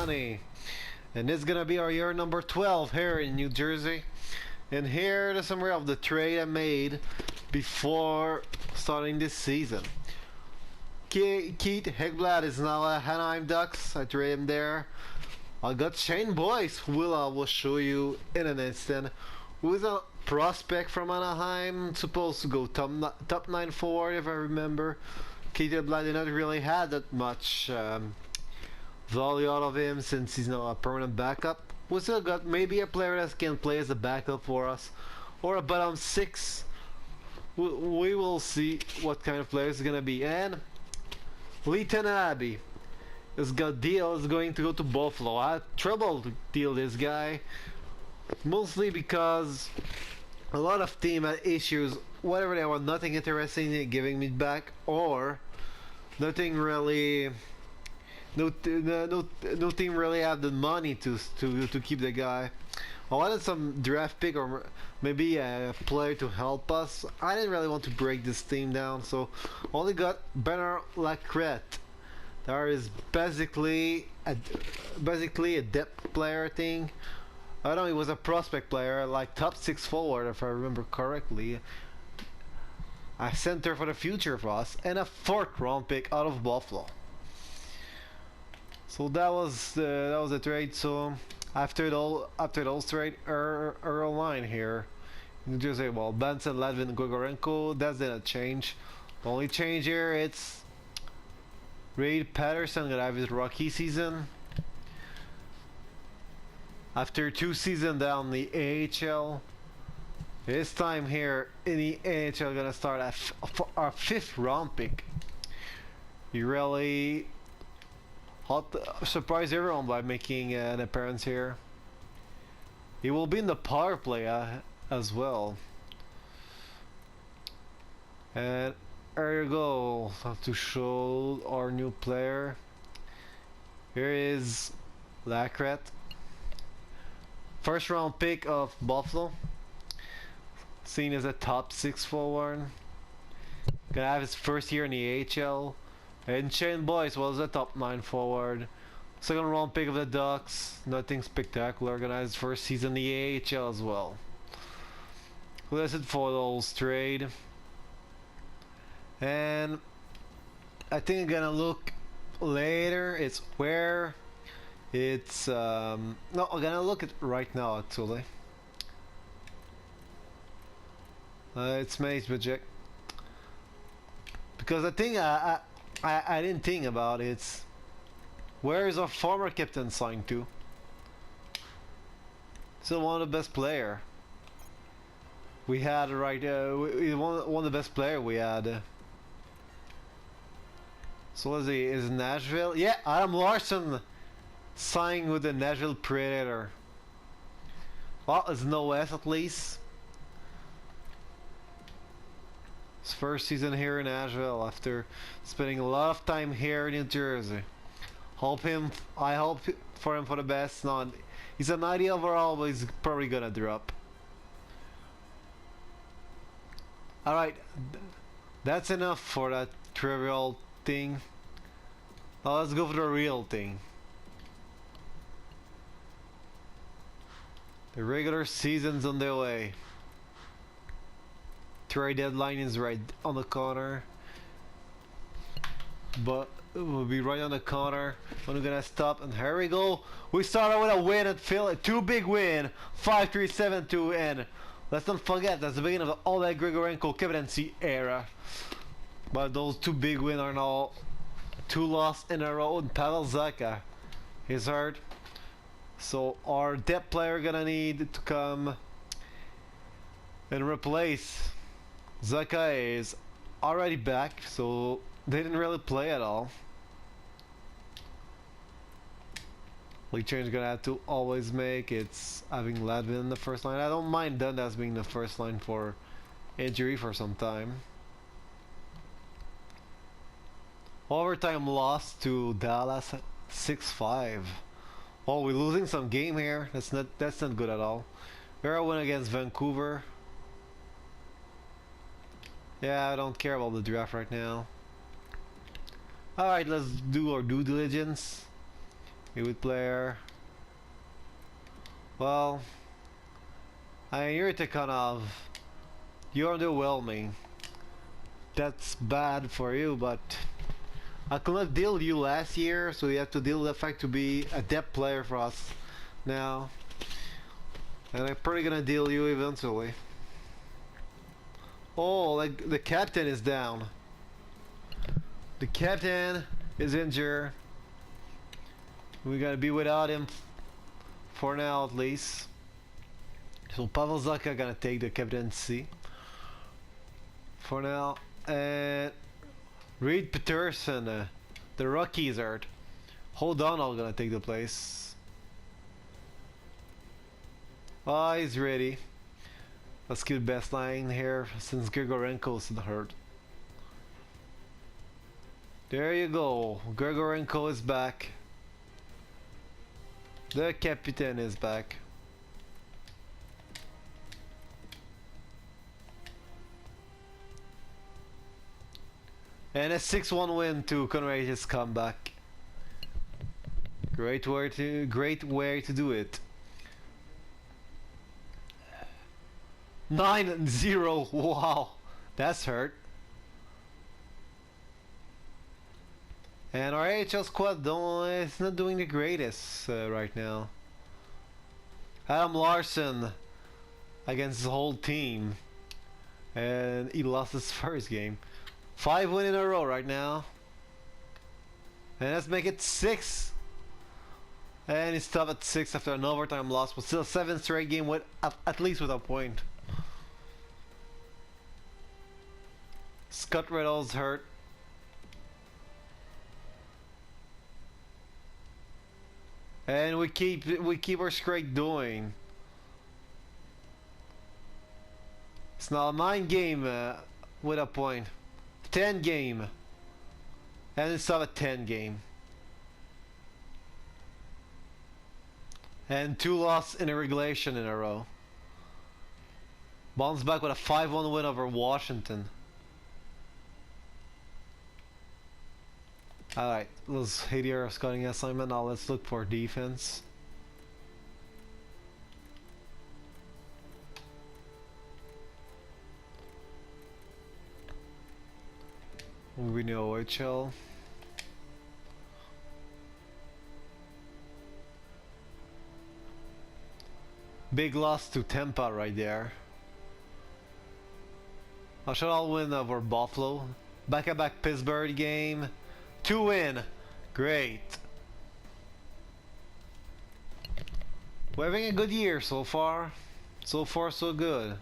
Ghis-Sonny. And this is gonna be our year number 12 here in New Jersey. And here the summary of the trade I made before starting this season. Keith Hegblad is now at Anaheim Ducks. I traded him there. I got Shane Boyce, who I will show you in an instant, who is a prospect from Anaheim, supposed to go top 9 forward if I remember. Keith Hegblad did not really have that much value out of him since he's now a permanent backup. We still got maybe a player that can play as a backup for us, or a bottom 6. We will see what kind of player it's gonna be. And Lieutenant Abbey is got deal is going to go to Buffalo. I had trouble to deal this guy, mostly because a lot of team had issues. Whatever they were, nothing interesting in giving me back, or nothing really. No team really had the money to keep the guy. I wanted some draft pick or maybe a player to help us. I didn't really want to break this team down, so only got Bernard Lacrette. There is basically a depth player thing. I know he was a prospect player, like top 6 forward if I remember correctly. A center for the future for us, and a 4th round pick out of Buffalo. So that was the trade. So after those trade, our line here, you just say, well, Benson, Ledvin, Grigorenko, that didn't change. The only change here, it's Reid Patterson gonna have his rookie season. After 2 seasons down the AHL, his time here in the AHL gonna start at our 5th round pick. He really surprise everyone by making an appearance here. He will be in the power play as well. And there you go, to show our new player. Here is Lacrette, 1st round pick of Buffalo, seen as a top 6 forward. Gonna have his first year in the AHL. And Shane Boyce was a top 9 forward. 2nd round pick of the Ducks. Nothing spectacular. Gonna have his first season in the AHL as well. Well, that's it for those trade. And I think I'm gonna look later. It's where it's no, I'm gonna look at right now actually. It's Mace Project. Because the thing I didn't think about it's where is our former captain signed to? Still one of the best player we had, right? One of the best player we had. So is he? Is Nashville? Yeah, Adam Larson signed with the Nashville Predator. Well, it's no S at least. His first season here in Nashville after spending a lot of time here in New Jersey. I hope for him for the best. Not, he's a 90 overall, but he's probably gonna drop. Alright, that's enough for that trivial thing. Now let's go for the real thing. The regular season's on the way. Trade deadline is right on the corner, but it will be right on the corner when we're gonna stop. And here we go. We started with a win at Philly, 2 big win, 5-3, 7-2, and let's not forget that's the beginning of all that Grigorenko captaincy era. But those 2 big wins are now 2 losses in a row. And Pavel Zacha is hurt, so our depth player gonna need to come and replace. Zacha is already back, so they didn't really play at all. League change gonna have to always make it's having Ledvin in the first line. I don't mind Dundas being the first line for injury for some time. Overtime loss to Dallas 6-5. Oh, we're losing some game here. That's not good at all. We're win against Vancouver. Yeah, I don't care about the draft right now. Alright, let's do our due diligence. Good player. Well, I mean, you're Tikhonov. You're underwhelming. That's bad for you, but I could not deal you last year, so you have to deal with the fact to be a depth player for us now. And I'm probably gonna deal you eventually. Oh, like the captain is down. The captain is injured. We gotta be without him for now at least. So Pavel Zaka gonna take the captaincy for now. And Reed Peterson, the Rockies are. Hold on, I'm gonna take the place. Oh, he's ready. Let's keep the best line here since Grigorenko's hurt. There you go. Grigorenko is back. The captain is back. And a 6-1 win to commemorate his comeback. Great way to do it. 9-0. Wow, that's hurt. And our AHL squad is not doing the greatest right now. Adam Larson against his whole team, and he lost his first game. 5 wins in a row right now, and let's make it 6. And he stopped at 6 after an overtime loss, but still 7 straight game with at least with a point. Scott Riddle's hurt. And we keep our streak going. It's now a 9 game with a point. 10 game. And it's not a 10 game. And 2 losses in a regulation in a row. Bounce back with a 5-1 win over Washington. Alright, let's hit your scouting assignment. Now let's look for defense. We know OHL. Big loss to Tampa right there. I should all win over Buffalo. Back-to-back Pittsburgh game. 2 win. Great. We're having a good year so far. So far so good.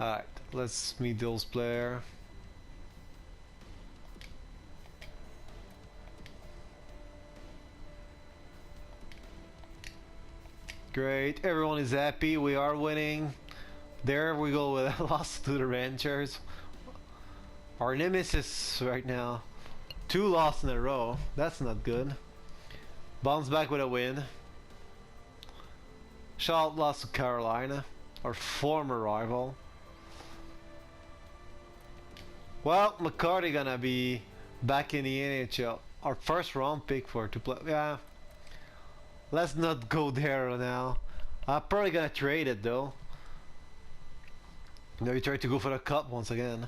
Alright, let's meet those players. Great, everyone is happy, we are winning. There we go with a loss to the Rangers. Our nemesis right now. 2 losses in a row, that's not good. Bounce back with a win. Charlotte lost to Carolina, our former rival. Well, McCarty gonna be back in the NHL. Our first round pick for to play. Yeah. Let's not go there now. I'm probably gonna trade it though. Now we try to go for the cup once again.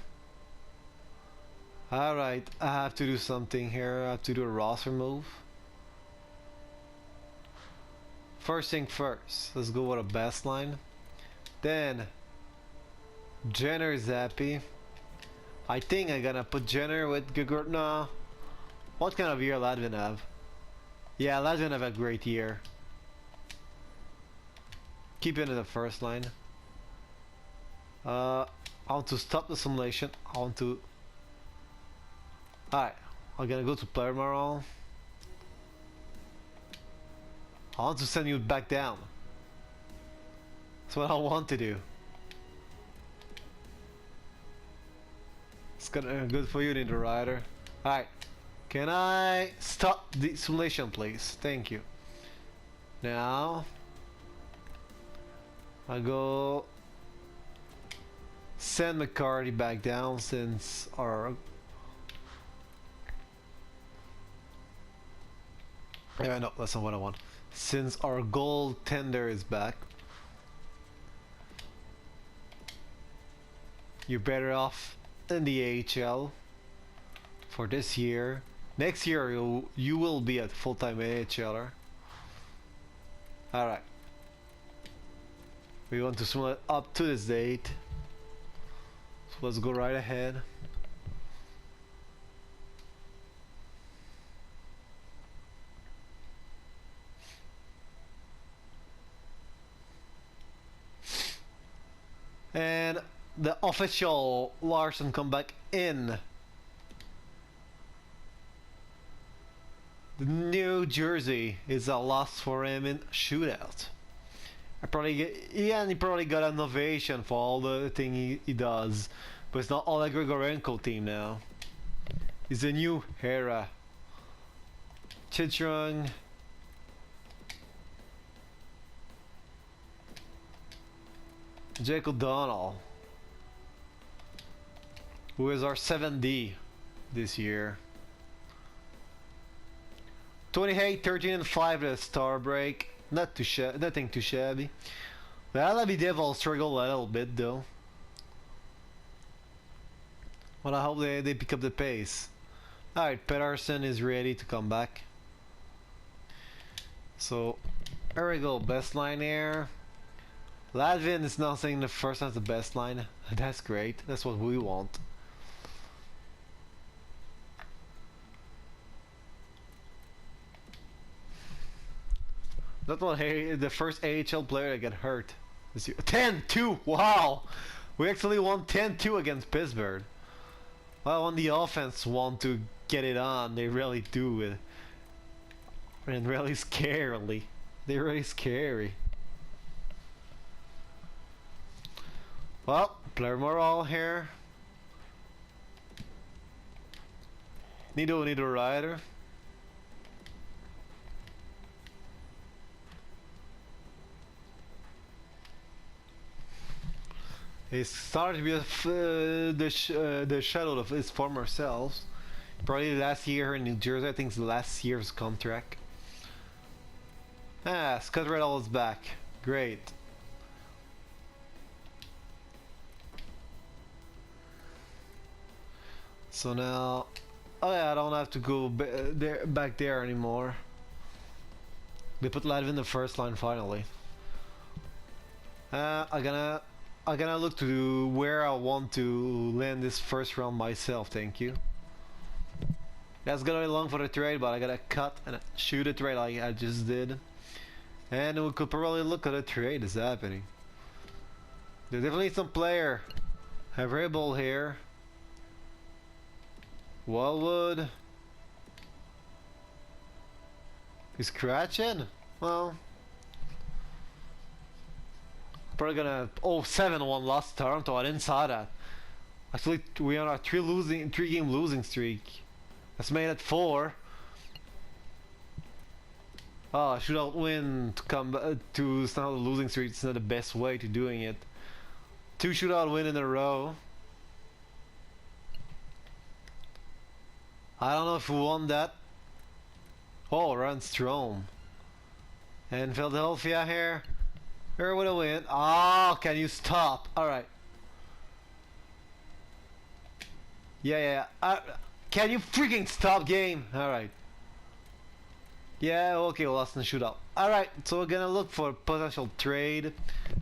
Alright, I have to do something here. I have to do a roster move. First thing first, let's go with a best line. Then Jenner is happy. I think I'm gonna put Jenner with Gugurt. No. What kind of year Ladvin have? Yeah, Ladvin have a great year. Keep it in the first line. I want to stop the simulation. I want to. Alright, I'm gonna go to player morale. I want to send you back down. That's what I want to do. It's gonna good for you, Ninja Rider. Alright, can I stop the simulation, please? Thank you. Now I go send McCarty back down since our Yeah, no, that's not what I want. Since our goaltender is back, you're better off in the AHL for this year. Next year you will be a full-time AHLer. Alright. We want to sum it up to this date. So let's go right ahead. And the official Larson comeback in the New Jersey is a loss for him in shootout. He probably got an ovation for all the thing he does, but it's not Oleg Grigorenko team now. It's a new era. Chitrung. Jake O'Donnell, who is our 7D this year. 28, 13, and 5 at the star break. Nothing too shabby. The LB Devils struggle a little bit though. Well, I hope they pick up the pace. Alright, Pedersen is ready to come back. So, there we go. Best line here. Ladvin is now saying the first time's the best line. That's great. That's what we want. That one, hey, the first AHL player to get hurt this year. 10-2! Wow! We actually won 10-2 against Pittsburgh. Well, when the offense want to get it on, they really do it. And really scarily. They're really scary. Well, player morale here. Need a rider. He started to be the shadow of his former selves. Probably last year in New Jersey. I think it's the last year's contract. Ah, Scott Riddle is back. Great. So now, oh yeah, I don't have to go back there anymore. They put Ladvin in the first line finally. I'm gonna look to where I want to land this first round myself. Thank you. That's gonna be long for the trade, but I gotta cut and shoot a trade like I just did. And we could probably look at a trade that's happening. There's definitely some player available here. Wildwood. He's scratching? Well, probably gonna. Oh, 7-1 lost Toronto. I didn't saw that. Actually, we are on a three-game losing streak. That's made it 4. Oh, shootout win to come to start the losing streak. It's not the best way to doing it. 2 shootout win in a row. I don't know if we won that. Oh, Rundstrom. And Philadelphia here. Here with a win. Oh, can you stop? Alright. Yeah. Can you freaking stop game? Alright. Yeah, okay, we lost in the shootout. Alright, so we're gonna look for potential trade.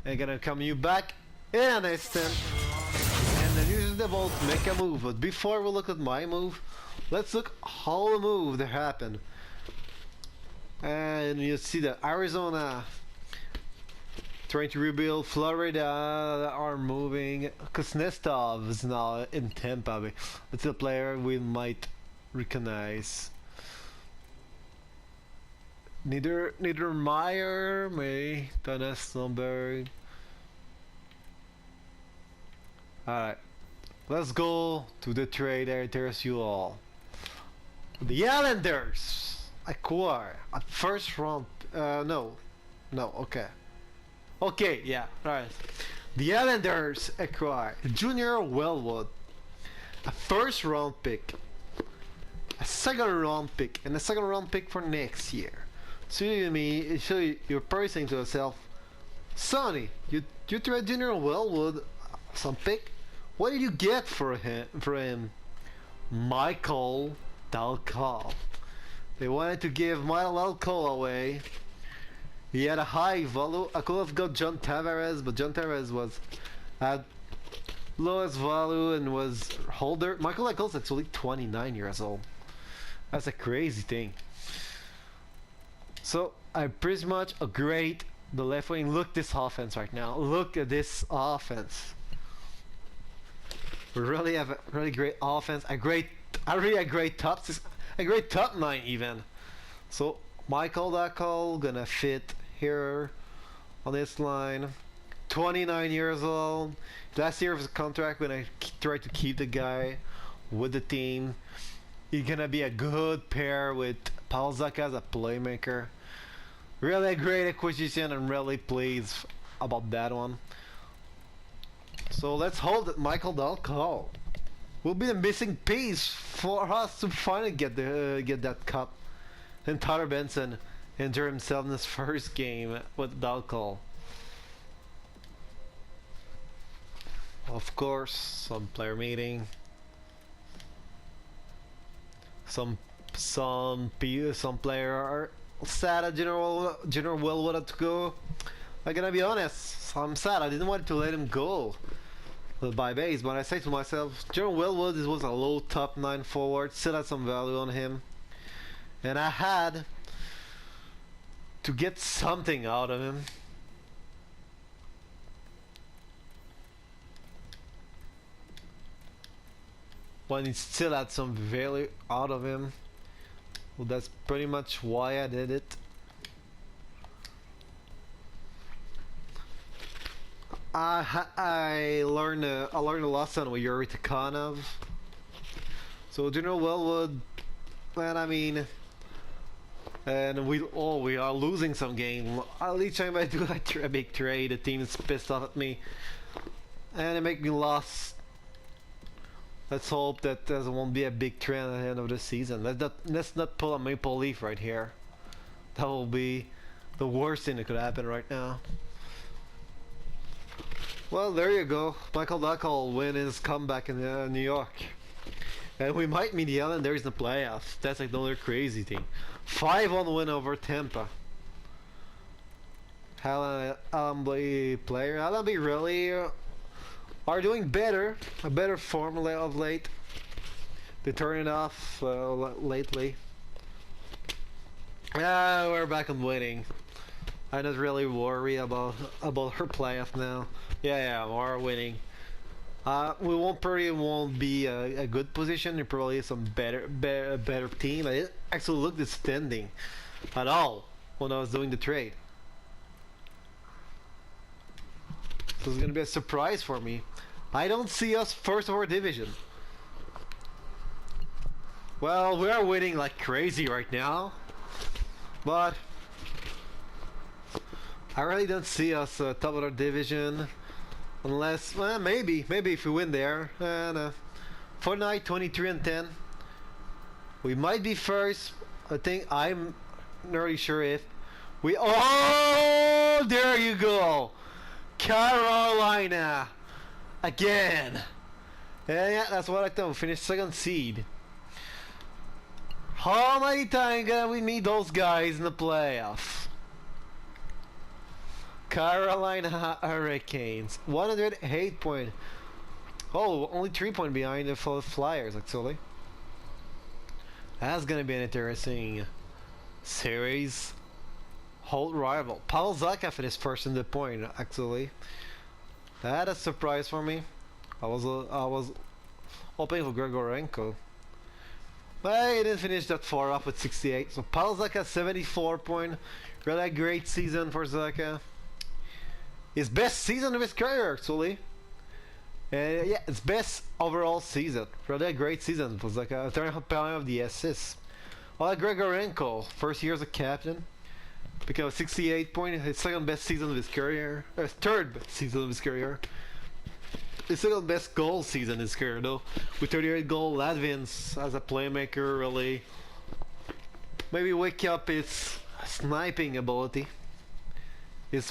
And gonna come you back in an instant. And then use the ball to make a move. But before we look at my move, let's look how the move that happened. And you see that Arizona trying to rebuild, Florida are moving. Kuznetsov is now in Tampa Bay. It's a player we might recognize. Neither Meyer, May, Donnestenberg. Alright. Let's go to the trade area. There's you all. The Islanders acquire a first round. No, okay. Okay, yeah, right. The Islanders acquire Junior Wellwood, a first round pick, a second round pick, and a second round pick for next year. So you're probably saying to yourself, Sonny, you tried General Wellwood some pick. What did you get for him? Michael Dalcal. They wanted to give Michael Dalcal away. He had a high value. I could have got John Tavares, but John Tavares was at lowest value and was older. Michael Dalcal's actually 29 years old. That's a crazy thing. So I pretty much upgrade the left wing. Look at this offense right now. Look at this offense. We really have a really great offense. A great top six, a great top nine even. So Michael Dalcal gonna fit here on this line. 29 years old. Last year of his contract when I tried to keep the guy with the team. He's gonna be a good pair with Paul Zacha as a playmaker. Really a great acquisition. I'm really pleased about that one. So let's hope that Michael Dalcal will be the missing piece for us to finally get that cup. And Tyler Benson injured himself in his first game with Dalcal. Of course, some player meeting. Some player are sad at General Wellwood to go. I'm gonna be honest, I'm sad. I didn't want to let him go by base, but I say to myself, General Wellwood was a low top 9 forward, still had some value on him, and I had to get something out of him. When he still had some value out of him. Well, that's pretty much why I did it. I learned a lesson with Yuri Tikhanov. So General Wellwood, man, I mean, and we are losing some game. Each time I do a big trade, the team is pissed off at me, and it make me lost. Let's hope that there won't be a big trend at the end of the season. Let's not pull a maple leaf right here. That will be the worst thing that could happen right now. Well, there you go. Michael Dalcal will win his comeback in New York. And we might meet the Islanders in the playoffs. That's like another crazy thing. 5-1 win over Tampa. Allenby player. Allenby really are doing better. A better form of late. They turn it off lately. We're back on winning. I'm not really worried about her playoff now. Yeah, we're winning. We won't be a good position. There probably is some better team. I didn't actually look the standing at all when I was doing the trade. So it's gonna be a surprise for me. I don't see us first of our division. Well, we are winning like crazy right now, but I really don't see us top of our division. Unless, well, maybe if we win there. And for tonight, 23-10. We might be first. I think I'm not really sure if we. Oh, there you go, Carolina again. Yeah, that's what I thought. We finished second seed. How many times can we meet those guys in the playoffs? Carolina Hurricanes, 108 point. Oh, only 3 points behind the Flyers actually. That's gonna be an interesting series. Hold rival. Paul Zacha finished first in the point actually. That is a surprise for me. I was hoping for Grigorenko, but he didn't finish that far up with 68. So Paul Zacha 74 point. Really a great season for Zacha. His best season of his career, actually. Yeah, his best overall season. Really a great season. It was like a turn of the assists. Well, Grigorenko, first year as a captain, became 68 points. His second best season of his career. Third best season of his career. His second best goal season of his career, though. With 38 goals, Latvians as a playmaker, really. Maybe wake up his sniping ability. His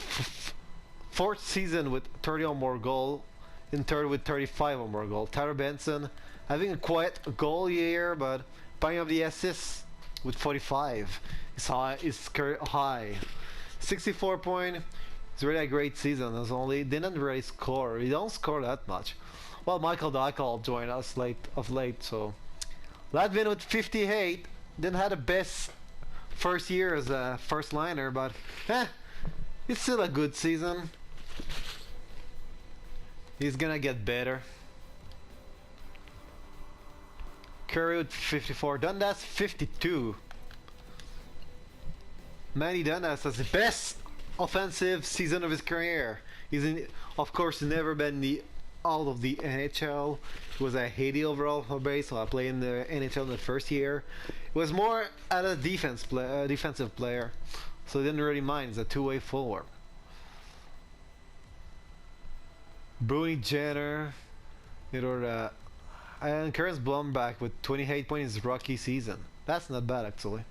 fourth season with 30 or more goal, in third with 35 or more goal. Tyler Benson having a quiet goal year, but buying up the assists with 45. His high is high. 64 point. It's really a great season. It's only didn't really score. He don't score that much. Well, Michael Dykal joined us late, so Latvin with 58 didn't have the best first year as a first liner, but it's still a good season. He's gonna get better. Curry with 54. Dundas 52. Manny Dundas has the best offensive season of his career. He's of course never been out of the NHL. He was a 80 overall base, so I played in the NHL in the first year. It was more at a defensive player, so he didn't really mind. He's a two-way forward. Bruni Jenner, and Kearns Blumback with 28 points his rookie season. That's not bad actually.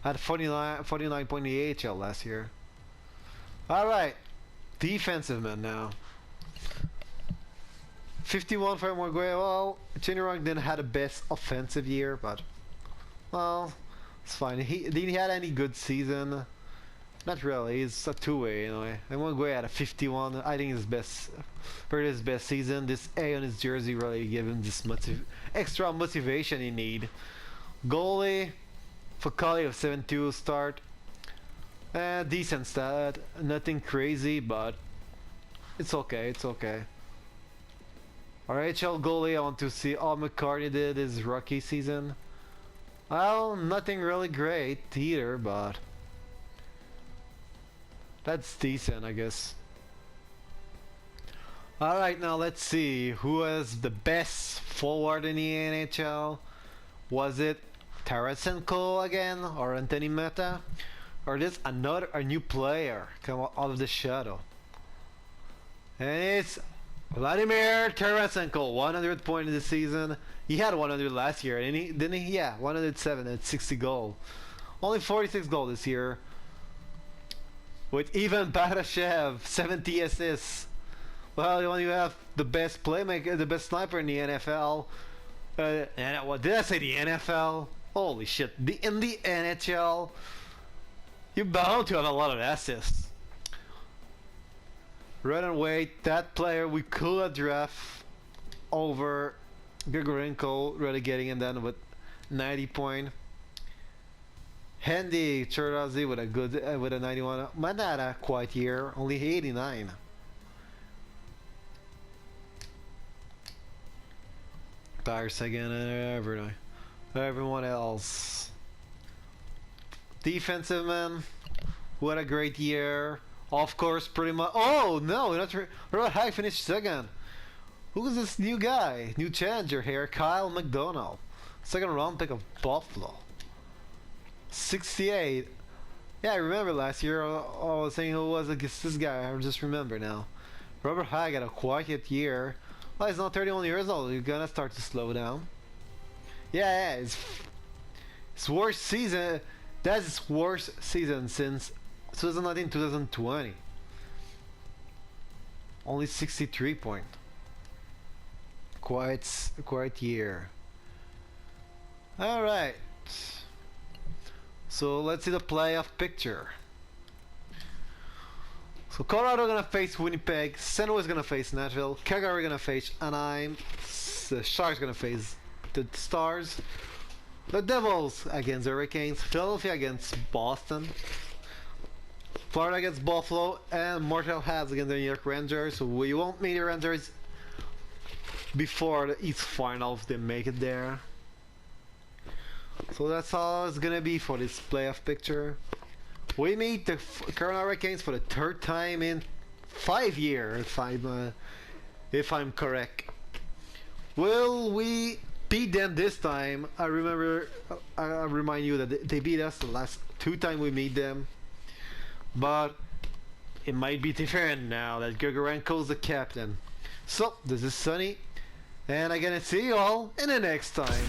Had 49 point in the AHL last year. Alright, defensive man now. 51 for Morguez. Well, Chinarong didn't have the best offensive year, but well, it's fine. Did he had any good season? Not really. He's a two-way anyway. And Morguez had a 51. I think his best season. This A on his jersey really gave him this extra motivation he need. Goalie, Foucault of 7-2 start. Decent stat. Nothing crazy, but it's okay. It's okay. RHL goalie, I want to see how McCartney did his rookie season. Well, nothing really great either, but that's decent, I guess. Alright, now let's see who has the best forward in the NHL. Was it Tarasenko again, or Anthony Meta, or this a new player come out of the shadow? And it's Vladimir Tarasenko, 100 points in the season. He had 100 last year, and didn't he? Yeah, 107 at 60 goals. Only 46 goals this year. With Ivan Bardashev, 70 assists. Well, when you have the best playmaker, the best sniper in the NFL, and what did I say? The NFL? Holy shit! In the NHL, you're bound to have a lot of assists. Run and wait, that player we could have draft over Grigorenko, really getting him done with 90 point. Handy Chirazi with a good with a 91. Might not had a quiet year, only 89. Tires again, everyone else. Defensive man, what a great year. Of course, pretty much. Oh no, not Robert Hagg finished second. Who's this new guy? New challenger here, Kyle McDonald. Second round pick of Buffalo. 68. Yeah, I remember last year I was saying who was against this guy. I just remember now. Robert Hagg had a quiet year. Well, he's not 31 years old. You're gonna start to slow down. Yeah, it's worst season. That's his worst season since 2019-2020. Only 63 point. Quiet year. All right. So let's see the playoff picture. So Colorado gonna face Winnipeg, St. Louis gonna face Nashville, Calgary gonna face Anaheim, the Sharks gonna face the Stars, the Devils against the Hurricanes, Philadelphia against Boston, Florida against Buffalo, and Montreal Habs against the New York Rangers. So we won't meet the Rangers before the East final if they make it there. So that's all it's gonna be for this playoff picture. We meet the Carolina Hurricanes for the third time in 5 years, if I'm correct. Will we beat them this time? I remind you that they beat us the last 2 times we meet them. But it might be different now that Grigorenko's the captain. So, this is Sonny, and I'm gonna see you all in the next time.